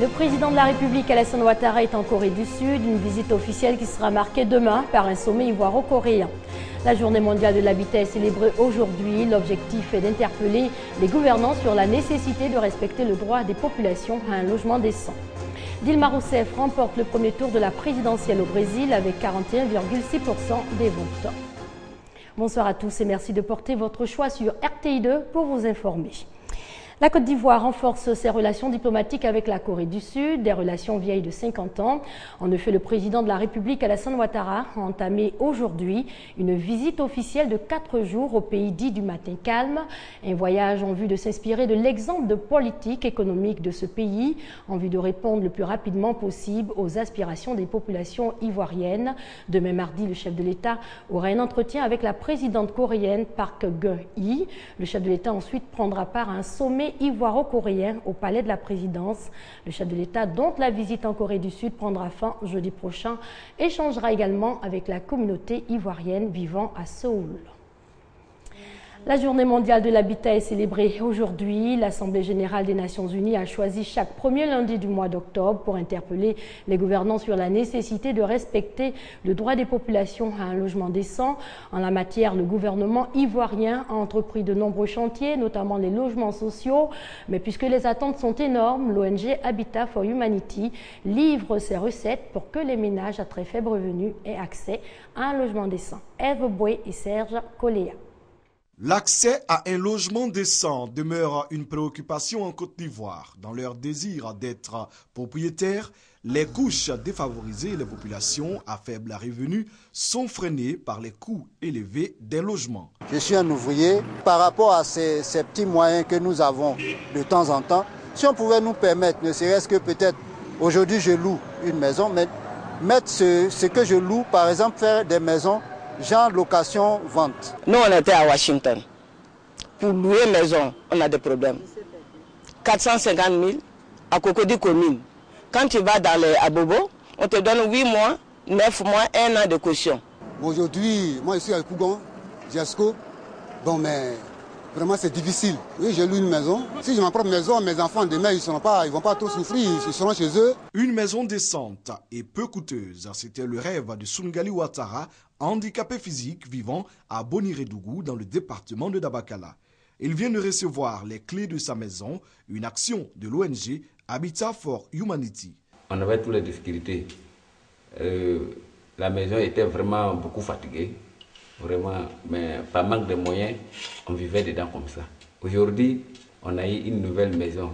Le président de la République, Alassane Ouattara, est en Corée du Sud, une visite officielle qui sera marquée demain par un sommet ivoiro-coréen. La journée mondiale de l'habitat est célébrée aujourd'hui. L'objectif est d'interpeller les gouvernants sur la nécessité de respecter le droit des populations à un logement décent. Dilma Rousseff remporte le premier tour de la présidentielle au Brésil avec 41,6% des votes. Bonsoir à tous et merci de porter votre choix sur RTI2 pour vous informer. La Côte d'Ivoire renforce ses relations diplomatiques avec la Corée du Sud, des relations vieilles de 50 ans. En effet, le président de la République, Alassane Ouattara, a entamé aujourd'hui une visite officielle de 4 jours au pays dit du matin calme. Un voyage en vue de s'inspirer de l'exemple de politique économique de ce pays, en vue de répondre le plus rapidement possible aux aspirations des populations ivoiriennes. Demain mardi, le chef de l'État aura un entretien avec la présidente coréenne Park Geun-hye. Le chef de l'État ensuite prendra part à un sommet ivoiro-coréen au palais de la présidence. Le chef de l'État, dont la visite en Corée du Sud prendra fin jeudi prochain, échangera également avec la communauté ivoirienne vivant à Séoul. La journée mondiale de l'habitat est célébrée aujourd'hui. L'Assemblée générale des Nations unies a choisi chaque premier lundi du mois d'octobre pour interpeller les gouvernants sur la nécessité de respecter le droit des populations à un logement décent. En la matière, le gouvernement ivoirien a entrepris de nombreux chantiers, notamment les logements sociaux. Mais puisque les attentes sont énormes, l'ONG Habitat for Humanity livre ses recettes pour que les ménages à très faible revenu aient accès à un logement décent. Ève Boué et Serge Coléa. L'accès à un logement décent demeure une préoccupation en Côte d'Ivoire. Dans leur désir d'être propriétaires, les couches défavorisées et les populations à faible revenu sont freinées par les coûts élevés des logements. Je suis un ouvrier. Par rapport à ces petits moyens que nous avons de temps en temps, si on pouvait nous permettre, ne serait-ce que peut-être aujourd'hui je loue une maison, mais mettre ce que je loue, par exemple faire des maisons genre location-vente. Nous, on était à Washington. Pour louer maison, on a des problèmes. 450 000 à Cocody commune. Quand tu vas dans les Abobo, on te donne 8 mois, 9 mois, 1 an de caution. Aujourd'hui, moi je suis à Kougon, Giasco. Bon, mais vraiment c'est difficile. Oui, j'ai loué une maison. Si j'ai ma propre maison, mes enfants demain, ils ne vont pas trop souffrir, ils seront chez eux. Une maison décente et peu coûteuse, c'était le rêve de Soungali Ouattara, handicapé physique vivant à Boniredougou dans le département de Dabakala. Il vient de recevoir les clés de sa maison, une action de l'ONG Habitat for Humanity. On avait toutes les difficultés. La maison était vraiment beaucoup fatiguée. Vraiment, mais par manque de moyens, on vivait dedans comme ça. Aujourd'hui, on a eu une nouvelle maison.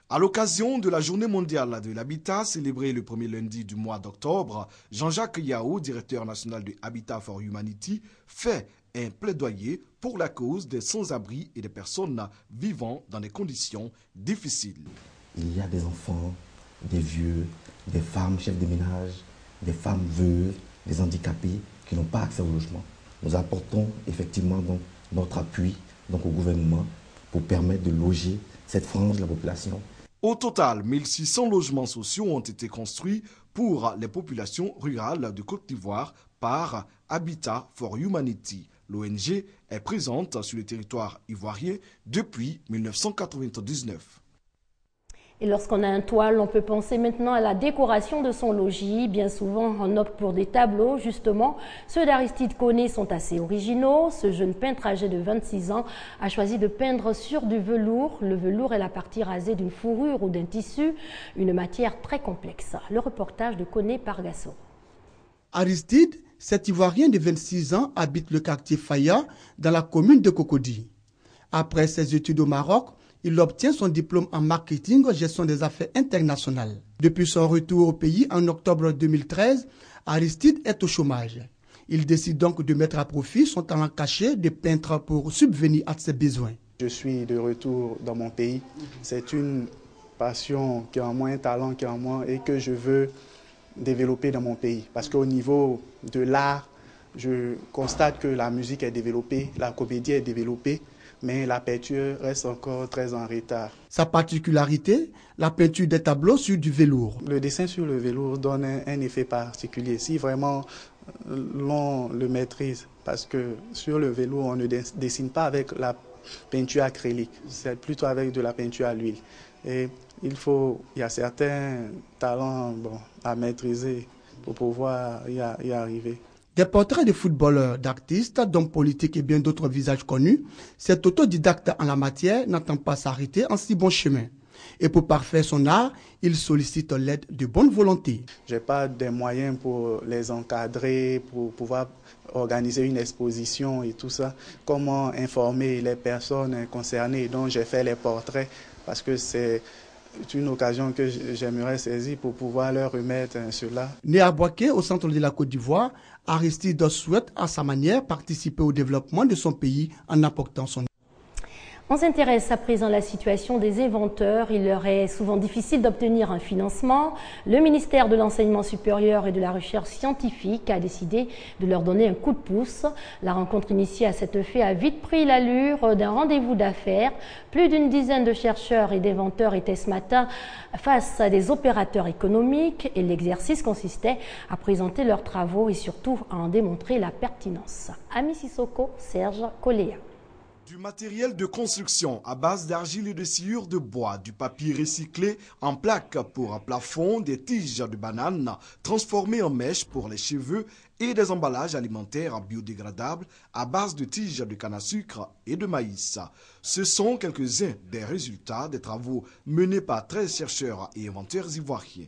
À l'occasion de la journée mondiale de l'habitat célébrée le premier lundi du mois d'octobre, Jean-Jacques Yao, directeur national de Habitat for Humanity, fait un plaidoyer pour la cause des sans-abri et des personnes vivant dans des conditions difficiles. Il y a des enfants, des vieux, des femmes chefs de ménage, des femmes veuves, des handicapés qui n'ont pas accès au logement. Nous apportons effectivement donc notre appui au gouvernement pour permettre de loger cette frange de la population. Au total, 1600 logements sociaux ont été construits pour les populations rurales de Côte d'Ivoire par Habitat for Humanity. L'ONG est présente sur le territoire ivoirien depuis 1999. Et lorsqu'on a un toit, on peut penser maintenant à la décoration de son logis. Bien souvent, on opte pour des tableaux, justement. Ceux d'Aristide Koné sont assez originaux. Ce jeune peintre âgé de 26 ans a choisi de peindre sur du velours. Le velours est la partie rasée d'une fourrure ou d'un tissu, une matière très complexe. Le reportage de Koné par Gasso. Aristide, cet Ivoirien de 26 ans, habite le quartier Faya, dans la commune de Cocody. Après ses études au Maroc, il obtient son diplôme en marketing et gestion des affaires internationales. Depuis son retour au pays en octobre 2013, Aristide est au chômage. Il décide donc de mettre à profit son talent caché de peintre pour subvenir à ses besoins. Je suis de retour dans mon pays. C'est une passion qui est en moi, un talent qui est en moi et que je veux développer dans mon pays. Parce qu'au niveau de l'art, je constate que la musique est développée, la comédie est développée, mais la peinture reste encore très en retard. Sa particularité, la peinture des tableaux sur du velours. Le dessin sur le velours donne un effet particulier, si vraiment l'on le maîtrise, parce que sur le velours, on ne dessine pas avec la peinture acrylique, c'est plutôt avec de la peinture à l'huile. Et il y a certains talents à maîtriser pour pouvoir y arriver. Des portraits de footballeurs, d'artistes, d'hommes politiques et bien d'autres visages connus, cet autodidacte en la matière n'entend pas s'arrêter en si bon chemin. Et pour parfaire son art, il sollicite l'aide de bonne volonté. Je n'ai pas des moyens pour les encadrer, pour pouvoir organiser une exposition et tout ça. Comment informer les personnes concernées dont j'ai fait les portraits, parce que c'est une occasion que j'aimerais saisir pour pouvoir leur remettre cela. Né à Boaké, au centre de la Côte d'Ivoire, Aristide souhaite à sa manière participer au développement de son pays en apportant son. On s'intéresse à présent à la situation des inventeurs. Il leur est souvent difficile d'obtenir un financement. Le ministère de l'Enseignement supérieur et de la Recherche scientifique a décidé de leur donner un coup de pouce. La rencontre initiée à cet effet a vite pris l'allure d'un rendez-vous d'affaires. Plus d'une dizaine de chercheurs et d'inventeurs étaient ce matin face à des opérateurs économiques et l'exercice consistait à présenter leurs travaux et surtout à en démontrer la pertinence. Ami Sissoko, Serge Koléa. Du matériel de construction à base d'argile et de sciure de bois, du papier recyclé en plaques pour un plafond, des tiges de bananes transformées en mèches pour les cheveux et des emballages alimentaires biodégradables à base de tiges de canne à sucre et de maïs. Ce sont quelques-uns des résultats des travaux menés par 13 chercheurs et inventeurs ivoiriens.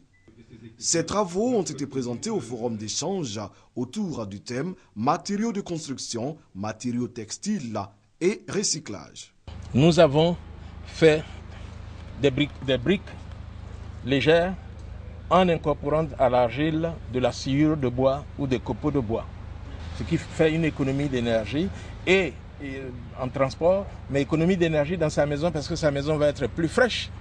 Ces travaux ont été présentés au forum d'échange autour du thème « Matériaux de construction, matériaux textiles » et recyclage. Nous avons fait des briques légères en incorporant à l'argile de la sciure de bois ou des copeaux de bois, ce qui fait une économie d'énergie et en transport, mais économie d'énergie dans sa maison parce que sa maison va être plus fraîche.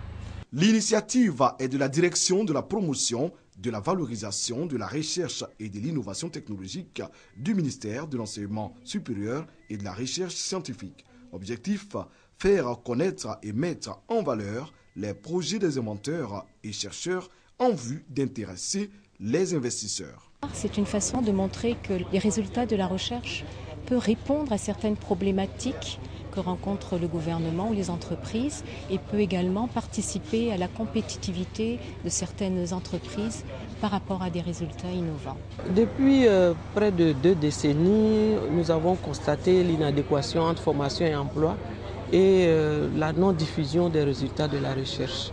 L'initiative est de la direction de la promotion, de la valorisation, de la recherche et de l'innovation technologique du ministère de l'Enseignement supérieur et de la Recherche scientifique. Objectif, faire connaître et mettre en valeur les projets des inventeurs et chercheurs en vue d'intéresser les investisseurs. C'est une façon de montrer que les résultats de la recherche peuvent répondre à certaines problématiques que rencontre le gouvernement ou les entreprises et peut également participer à la compétitivité de certaines entreprises par rapport à des résultats innovants. Depuis près de 2 décennies, nous avons constaté l'inadéquation entre formation et emploi et la non-diffusion des résultats de la recherche.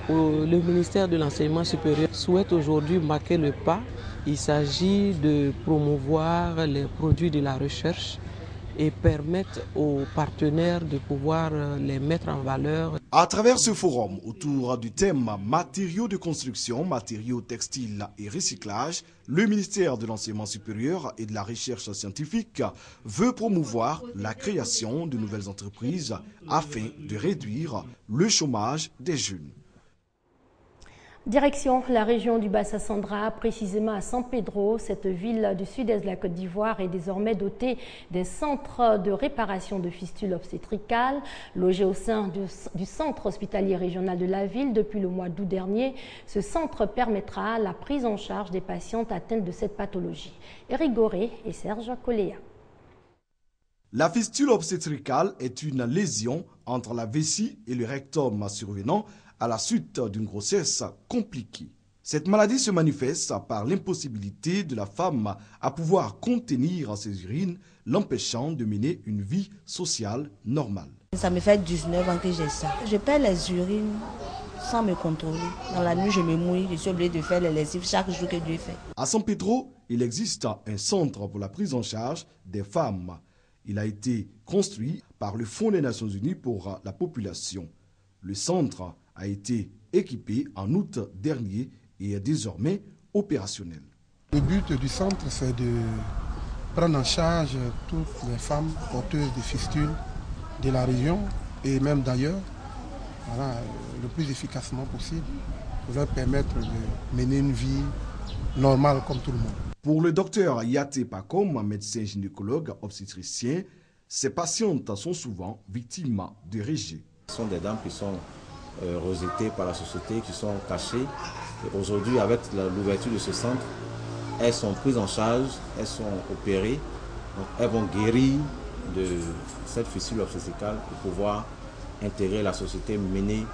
Le ministère de l'Enseignement supérieur souhaite aujourd'hui marquer le pas. Il s'agit de promouvoir les produits de la recherche et permettre aux partenaires de pouvoir les mettre en valeur. À travers ce forum, autour du thème matériaux de construction, matériaux textiles et recyclage, le ministère de l'Enseignement supérieur et de la Recherche scientifique veut promouvoir la création de nouvelles entreprises afin de réduire le chômage des jeunes. Direction la région du Bassa-Sandra, précisément à San Pedro. Cette ville du sud-est de la Côte d'Ivoire est désormais dotée d'un centre de réparation de fistules obstétricales. Logé au sein du centre hospitalier régional de la ville depuis le mois d'août dernier, ce centre permettra la prise en charge des patientes atteintes de cette pathologie. Éric Goré et Serge Koléa. La fistule obstétricale est une lésion entre la vessie et le rectum survenant à la suite d'une grossesse compliquée. Cette maladie se manifeste par l'impossibilité de la femme à pouvoir contenir ses urines, l'empêchant de mener une vie sociale normale. Ça me fait 19 ans que j'ai ça. Je perds les urines sans me contrôler. Dans la nuit, je me mouille, je suis obligée de faire les lessives chaque jour que Dieu fait. À San Pedro, il existe un centre pour la prise en charge des femmes. Il a été construit par le Fonds des Nations Unies pour la population. Le centre a été équipé en août dernier et est désormais opérationnel. Le but du centre, c'est de prendre en charge toutes les femmes porteuses de fistules de la région et même d'ailleurs, le plus efficacement possible, pour leur permettre de mener une vie normale comme tout le monde. Pour le docteur Yaté Pakom, médecin gynécologue obstétricien, ces patientes sont souvent victimes de rejet. Ce sont des dames qui sont rejetées par la société, qui sont cachées. Aujourd'hui, avec l'ouverture de ce centre, elles sont prises en charge, elles sont opérées, donc elles vont guérir de cette fistule obstétricale pour pouvoir intégrer la société, mener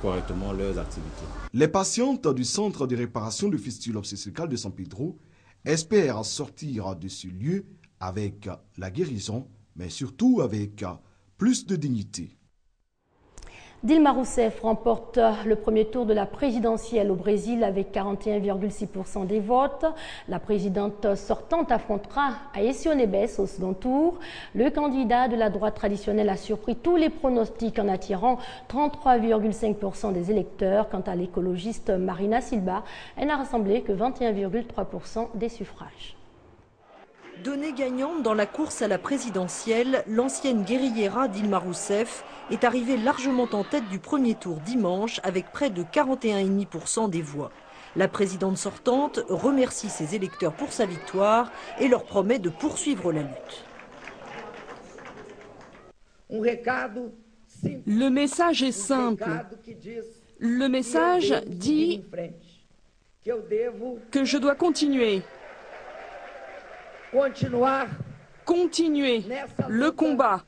correctement leurs activités. Les patientes du centre de réparation de fistules obstétricales de San Pedro espèrent sortir de ce lieu avec la guérison, mais surtout avec plus de dignité. Dilma Rousseff remporte le premier tour de la présidentielle au Brésil avec 41,6% des votes. La présidente sortante affrontera Aécio Neves au second tour. Le candidat de la droite traditionnelle a surpris tous les pronostics en attirant 33,5% des électeurs. Quant à l'écologiste Marina Silva, elle n'a rassemblé que 21,3% des suffrages. Donnée gagnante dans la course à la présidentielle, l'ancienne guérillera Dilma Rousseff est arrivée largement en tête du premier tour dimanche avec près de 41,5% des voix. La présidente sortante remercie ses électeurs pour sa victoire et leur promet de poursuivre la lutte. Le message est simple. Le message dit que je dois continuer. Continuer le combat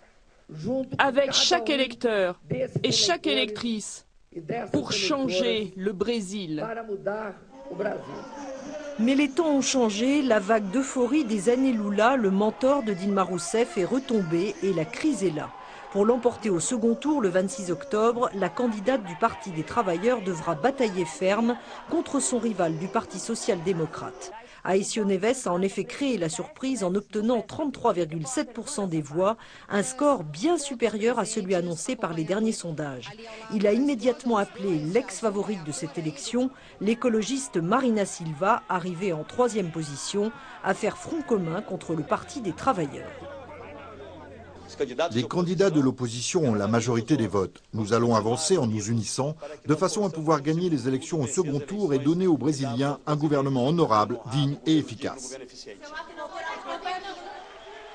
avec chaque électeur et chaque électrice pour changer le Brésil. Mais les temps ont changé, la vague d'euphorie des années Lula, le mentor de Dilma Rousseff, est retombée et la crise est là. Pour l'emporter au second tour le 26 octobre, la candidate du Parti des travailleurs devra batailler ferme contre son rival du Parti social-démocrate. Aécio Neves a en effet créé la surprise en obtenant 33,7% des voix, un score bien supérieur à celui annoncé par les derniers sondages. Il a immédiatement appelé l'ex-favorite de cette élection, l'écologiste Marina Silva, arrivée en 3e position, à faire front commun contre le Parti des travailleurs. Les candidats de l'opposition ont la majorité des votes. Nous allons avancer en nous unissant de façon à pouvoir gagner les élections au second tour et donner aux Brésiliens un gouvernement honorable, digne et efficace.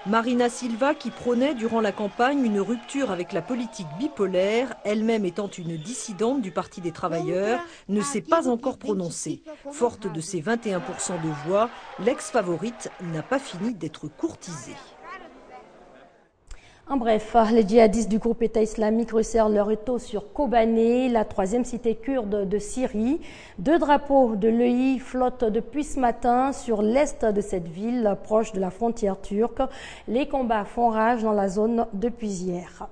Marina Silva, qui prônait durant la campagne une rupture avec la politique bipolaire, elle-même étant une dissidente du Parti des travailleurs, ne s'est pas encore prononcée. Forte de ses 21% de voix, l'ex-favorite n'a pas fini d'être courtisée. En bref, les djihadistes du groupe État islamique resserrent leur étau sur Kobané, la 3e cité kurde de Syrie. 2 drapeaux de l'EI flottent depuis ce matin sur l'est de cette ville, proche de la frontière turque. Les combats font rage dans la zone depuis hier.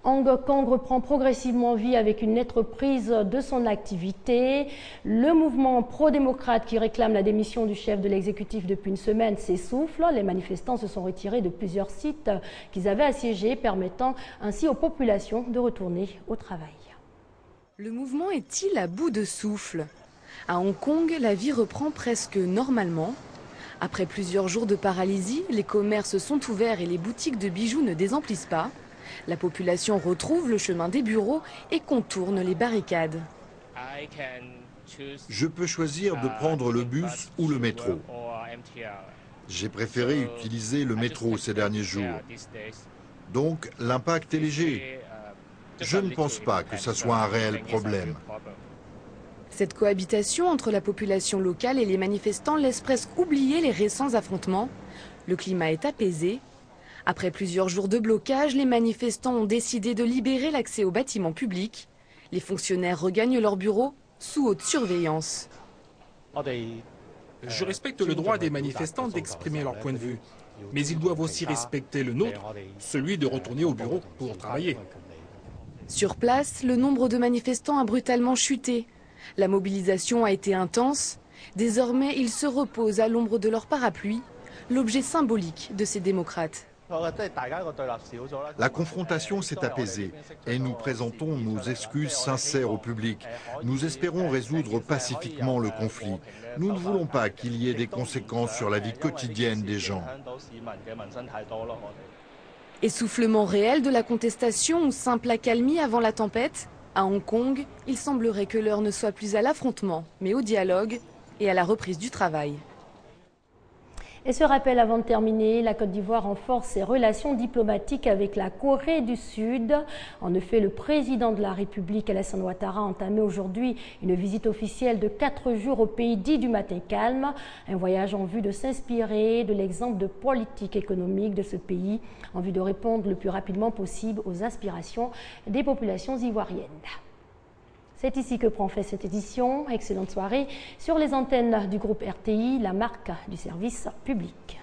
Hong Kong reprend progressivement vie avec une nette reprise de son activité. Le mouvement pro-démocrate qui réclame la démission du chef de l'exécutif depuis une semaine s'essouffle. Les manifestants se sont retirés de plusieurs sites qu'ils avaient assiégés, permettant ainsi aux populations de retourner au travail. Le mouvement est-il à bout de souffle? À Hong Kong, la vie reprend presque normalement. Après plusieurs jours de paralysie, les commerces sont ouverts et les boutiques de bijoux ne désemplissent pas. La population retrouve le chemin des bureaux et contourne les barricades. Je peux choisir de prendre le bus ou le métro. J'ai préféré utiliser le métro ces derniers jours. Donc l'impact est léger. Je ne pense pas que ça soit un réel problème. Cette cohabitation entre la population locale et les manifestants laisse presque oublier les récents affrontements. Le climat est apaisé. Après plusieurs jours de blocage, les manifestants ont décidé de libérer l'accès aux bâtiments publics. Les fonctionnaires regagnent leurs bureaux sous haute surveillance. Je respecte le droit des manifestants d'exprimer leur point de vue, mais ils doivent aussi respecter le nôtre, celui de retourner au bureau pour travailler. Sur place, le nombre de manifestants a brutalement chuté. La mobilisation a été intense. Désormais, ils se reposent à l'ombre de leur parapluie, l'objet symbolique de ces démocrates. La confrontation s'est apaisée et nous présentons nos excuses sincères au public. Nous espérons résoudre pacifiquement le conflit. Nous ne voulons pas qu'il y ait des conséquences sur la vie quotidienne des gens. Essoufflement réel de la contestation ou simple accalmie avant la tempête? À Hong Kong, il semblerait que l'heure ne soit plus à l'affrontement, mais au dialogue et à la reprise du travail. Et ce rappel avant de terminer, la Côte d'Ivoire renforce ses relations diplomatiques avec la Corée du Sud. En effet, le président de la République, Alassane Ouattara, a entamé aujourd'hui une visite officielle de 4 jours au pays dit du matin calme. Un voyage en vue de s'inspirer de l'exemple de politique économique de ce pays, en vue de répondre le plus rapidement possible aux aspirations des populations ivoiriennes. C'est ici que prend fin cette édition. Excellente soirée sur les antennes du groupe RTI, la marque du service public.